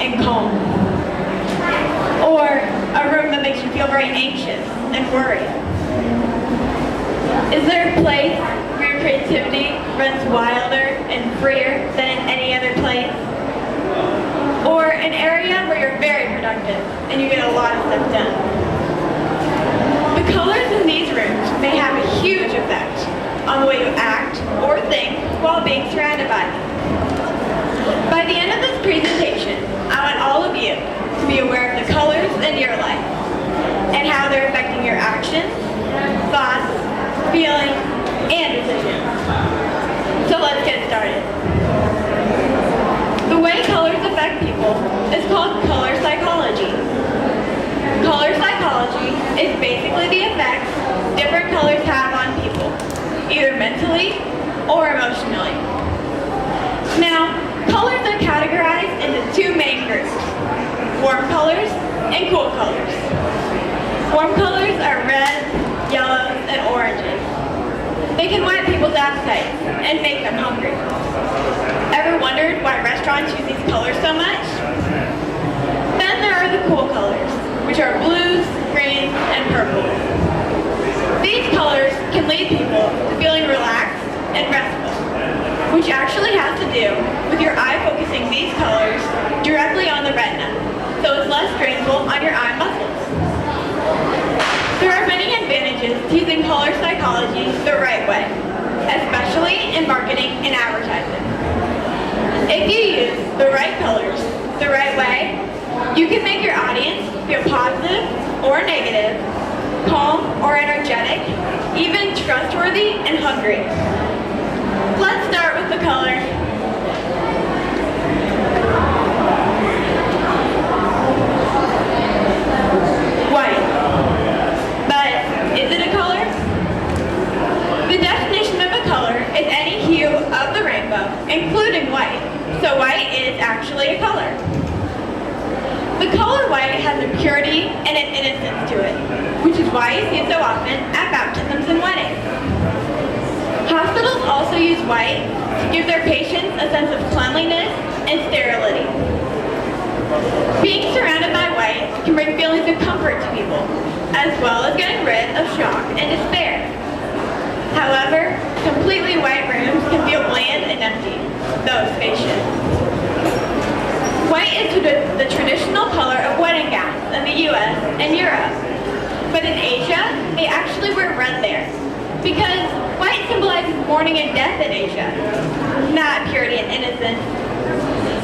and calm. Or a room that makes you feel very anxious and worried. Is there a place where your creativity runs wilder and freer than in any other place? Or an area where you're very productive and you get a lot of stuff done? The colors in these rooms may have a huge effect on the way you act or think while being surrounded by them. By the end of this presentation, I want all of you to be aware of the colors in your life and how they're affecting your actions, thoughts, feelings, and decisions. So let's get started. The way colors affect people is called color psychology. Color psychology is basically the effects different colors have on people, either mentally or emotionally. Now, colors are categorized into two main groups, warm colors and cool colors. Warm colors are reds, yellows, and oranges. They can whet people's appetites and make them hungry. Ever wondered why restaurants use these colors so much? Then there are the cool colors, which are blues, greens, and purples. These colors can lead people to feeling relaxed and restful, which actually has to do with your eye focusing these colors directly on the retina, so it's less strainful on your eye muscles. There are many advantages to using color psychology the right way, especially in marketing and advertising. If you use the right colors the right way, you can make your audience feel positive or negative, calm or energetic, even trustworthy and hungry. Let's start with the color white. But is it a color? The definition of a color is any hue of the rainbow, including white. So white is actually a color. The color white has a purity and an innocence to it, which is why you see it so often at baptisms and weddings. Hospitals also use white to give their patients a sense of cleanliness and sterility. Being surrounded by white can bring feelings of comfort to people, as well as getting rid of shock and despair. However, completely white rooms can feel bland and empty, though spacious. White is the traditional color of wedding gowns in the US and Europe. But in Asia, they actually wear red there, because white symbolizes mourning and death in Asia, not purity and innocence.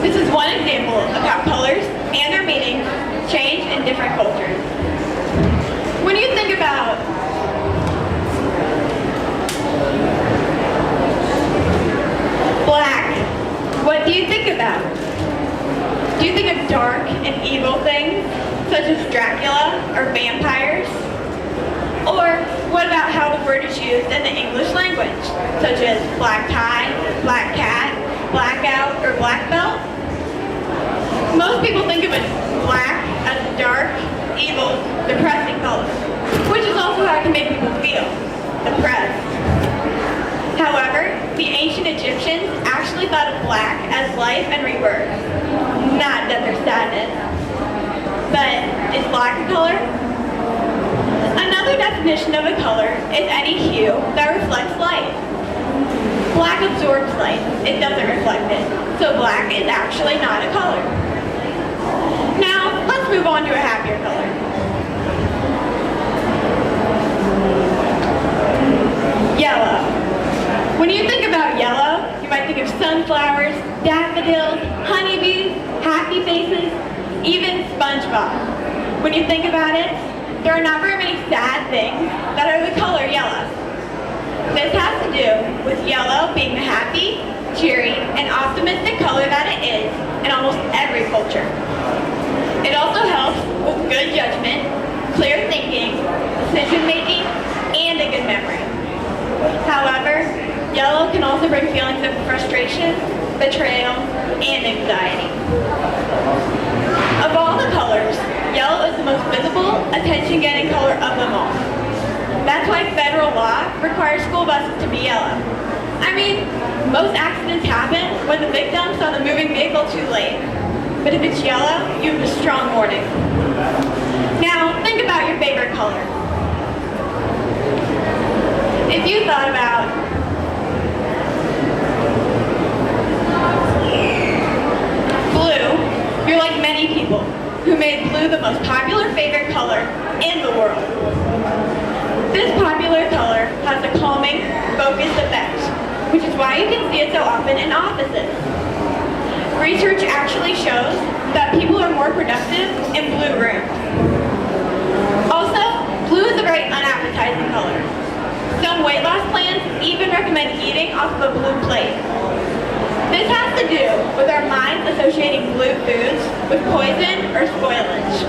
This is one example of how colors and their meanings change in different cultures. When you think about black, what do you think about? Do you think of dark and evil things, such as Dracula or vampires? Or what about how the word is used in the English language, such as black tie, black cat, blackout, or black belt? Most people think of black as a dark, evil, depressing color, which is also how it can make people feel, depressed. However, the ancient Egyptians actually thought of black as life and rebirth, not death or sadness. But is black a color? Another definition of a color is any hue that reflects light. Black absorbs light, it doesn't reflect it, so black is actually not a color. Now, let's move on to a happier color. Yellow. When you think about yellow, you might think of sunflowers, daffodils, honeybees, happy faces, even SpongeBob. When you think about it, there are not very many sad things that are the color yellow. This has to do with yellow being the happy, cheery, and optimistic color that it is in almost every culture. It also helps with good judgment, clear thinking, decision making, and a good memory. However, yellow can also bring feelings of frustration, betrayal, and anxiety. Of all the colors, yellow is the most visible, attention-getting color of them all. That's why federal law requires school buses to be yellow. I mean, most accidents happen when the victim saw the moving vehicle too late. but if it's yellow, you have a strong warning. Now, think about your favorite color. If you thought about blue, you're like many people who made blue the most popular favorite color in the world. This popular color has a calming, focused effect, which is why you can see it so often in offices. Research actually shows that people are more productive in blue rooms. Also, blue is a very unappetizing color. Some weight loss plans even recommend eating off of a blue plate. This has to do with our minds associating blue foods with poison or spoilage.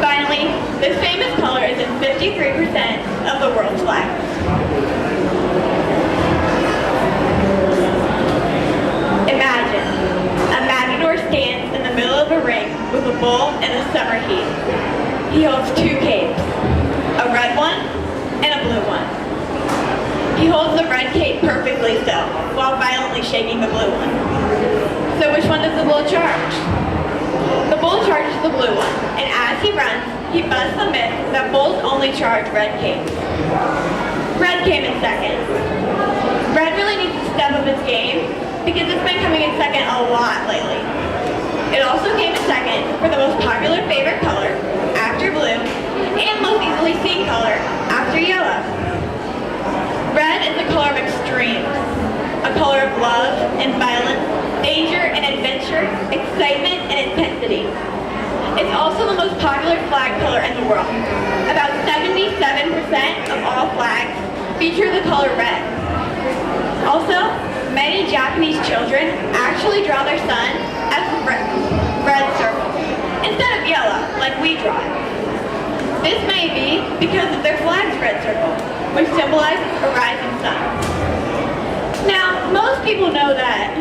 Finally, this famous color is in 53% of the world's flags. Imagine, a matador stands in the middle of a ring with a bull in the summer heat. He holds two capes, a red one and a blue one. He holds the red cape perfectly so, while violently shaking the blue one. So which one does the bull charge? The bull charges the blue one, and as he runs, he busts the myth that bulls only charge red capes. Red came in second. Red really needs to step up its game because it's been coming in second a lot lately. It also came in second for the most popular favorite color, after blue, and most easily seen color, after yellow. Red is the color of extremes, a color of love and violence, danger and adventure, excitement and intensity. It's also the most popular flag color in the world. About 77% of all flags feature the color red. Also, many Japanese children actually draw their sun as a red circle, instead of yellow, like we draw it. This may be because of their flag's red circle, which symbolizes a rising sun. Now, most people know that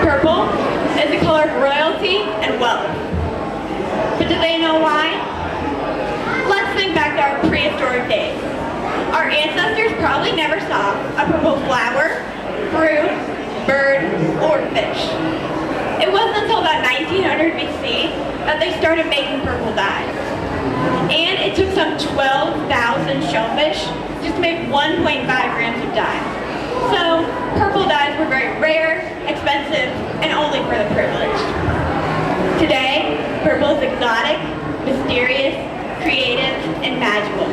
purple is the color of royalty and wealth. But do they know why? Let's think back to our prehistoric days. Our ancestors probably never saw a purple flower, fruit, bird, or fish. It wasn't until about 1900 BC that they started making purple dyes. And it took some 12,000 shellfish just to make 1.5 grams of dye. So, purple dyes were very rare, expensive, and only for the privileged. Today, purple is exotic, mysterious, creative, and magical.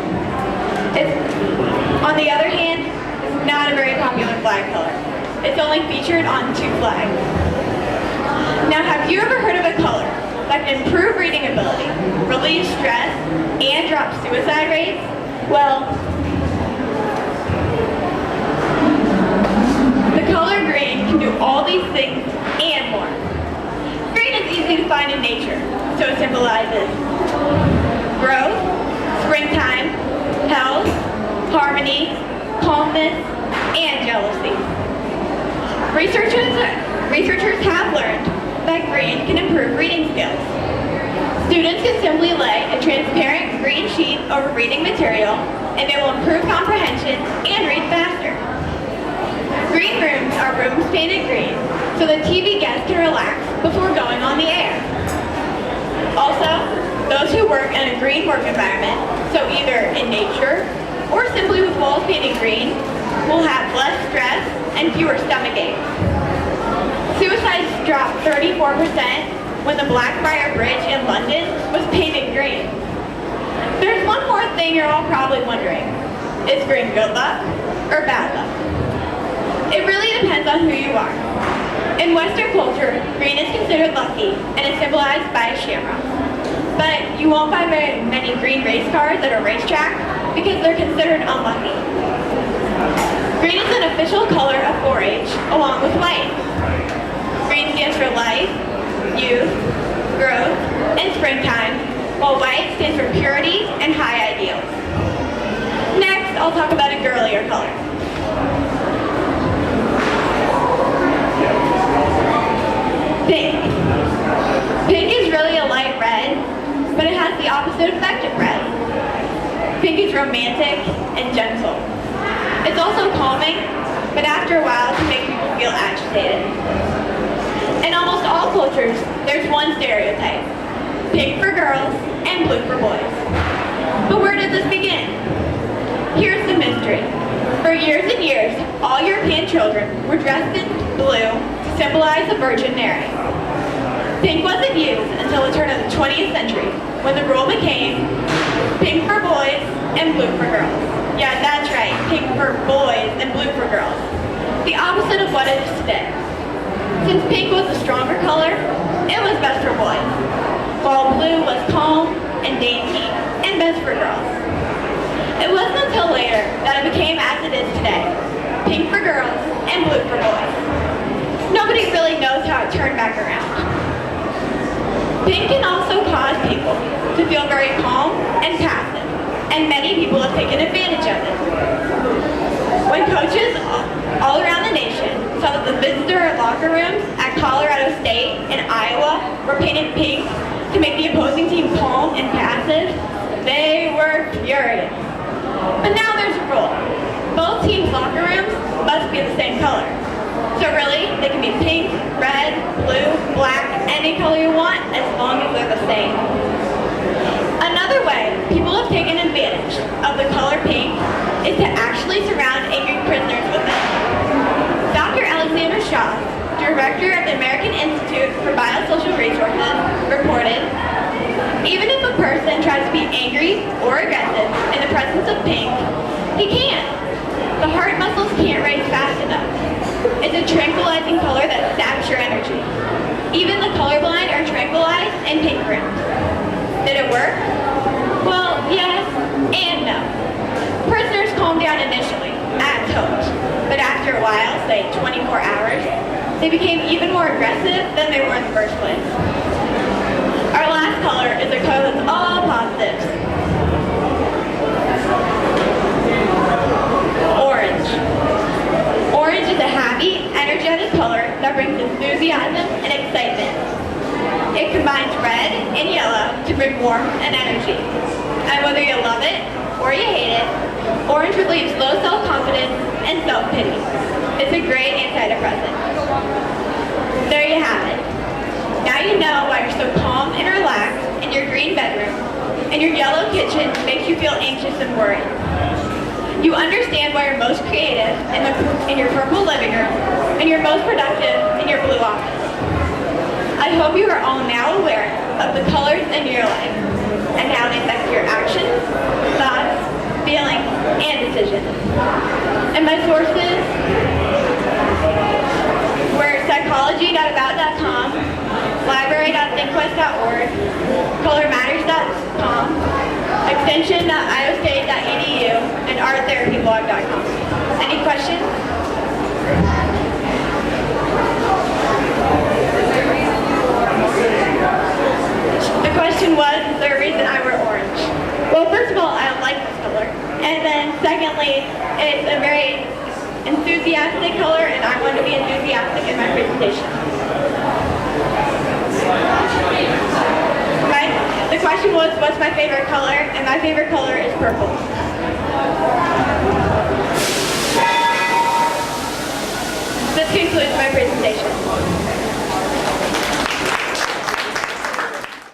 On the other hand, it's not a very popular flag color. It's only featured on 2 flags. Now, have you ever heard of a color that can improve reading ability, relieve stress, and drop suicide rates? Well, the color green can do all these things and more. Green is easy to find in nature, so it symbolizes growth, springtime, health, harmony, calmness, and jealousy. Researchers have learned that green can improve reading skills. Students can simply lay a transparent green sheet over reading material, and it will improve comprehension and read faster. Green rooms are rooms painted green, so the TV guests can relax before going on the air. Also, those who work in a green work environment, so either in nature or simply with walls painted green, will have less stress and fewer stomach aches. Suicides dropped 34% when the Blackfriars Bridge in London was painted green. There's one more thing you're all probably wondering. Is green good luck or bad luck? It really depends on who you are. In Western culture, green is considered lucky and is symbolized by a shamrock. But you won't find very many green race cars at a racetrack because they're considered unlucky. Green is an official color of 4-H along with white. Green stands for life, youth, growth, and springtime, while white stands for purity and high ideals. Next, I'll talk about a girlier color. Pink. Pink is really a light red, but it has the opposite effect of red. Pink is romantic and gentle. It's also calming, but after a while it can make people feel agitated. In almost all cultures, there's one stereotype: pink for girls and blue for boys. But where did this begin? Here's the mystery. For years and years, all European children were dressed in blue to symbolize the Virgin Mary. Pink wasn't used until the turn of the 20th century, when the rule became pink for boys and blue for girls. Yeah, that's right, pink for boys and blue for girls. The opposite of what it is today. Since pink was the stronger color, it was best for boys, while blue was calm and dainty and best for girls. It wasn't until later that it became as it is today, pink for girls and blue for boys. Nobody really knows how it turned back around. Pink can also cause people to feel very calm and passive, and many people have taken advantage of it. When coaches all around the nation saw that the visitor locker rooms at Colorado State and Iowa were painted pink to make the opposing team calm and passive, they were furious. But now there's a rule. Both teams' locker rooms must be the same color. So really, they can be pink, red, blue, black, any color you want, as long as they're the same. Another way people have taken advantage of the color pink is to actually surround angry prisoners with it. Dr. Alexander Shaw, director of the American Institute for Biosocial Resources, reported, even if a person tries to be angry or aggressive in the presence of pink, he can't. The heart muscles can't race fast enough. It's a tranquilizing color that saps your energy. Even the colorblind are tranquilized in pink rooms. Did it work? Well, yes and no. Prisoners calmed down initially, as hoped, but after a while, say 24 hours, they became even more aggressive than they were in the first place. Our last color is a color that's all positives. Orange. Orange is a happy, energetic color that brings enthusiasm and excitement. It combines red and yellow to bring warmth and energy. And whether you love it or you hate it, orange relieves low self-confidence and self-pity. It's a great antidepressant. There you have it. Now you know why you're so calm and relaxed in your green bedroom, and your yellow kitchen makes you feel anxious and worried. You understand why you're most creative in your purple living room, and you're most productive in your blue office. I hope you are all now aware of the colors in your life, and how they affect your actions, thoughts, feelings, and decisions. And my sources were psychology.about.com, library.thinkquest.org, colormatters.com, extension.iostate.edu, and arttherapyblog.com. Any questions? The question was, is there a reason I wear orange? Well, first of all, I like this color. And then secondly, it's a very enthusiastic color, and I want to be enthusiastic in my presentation. Right? The question was, what's my favorite color? And my favorite color is purple. This concludes my presentation.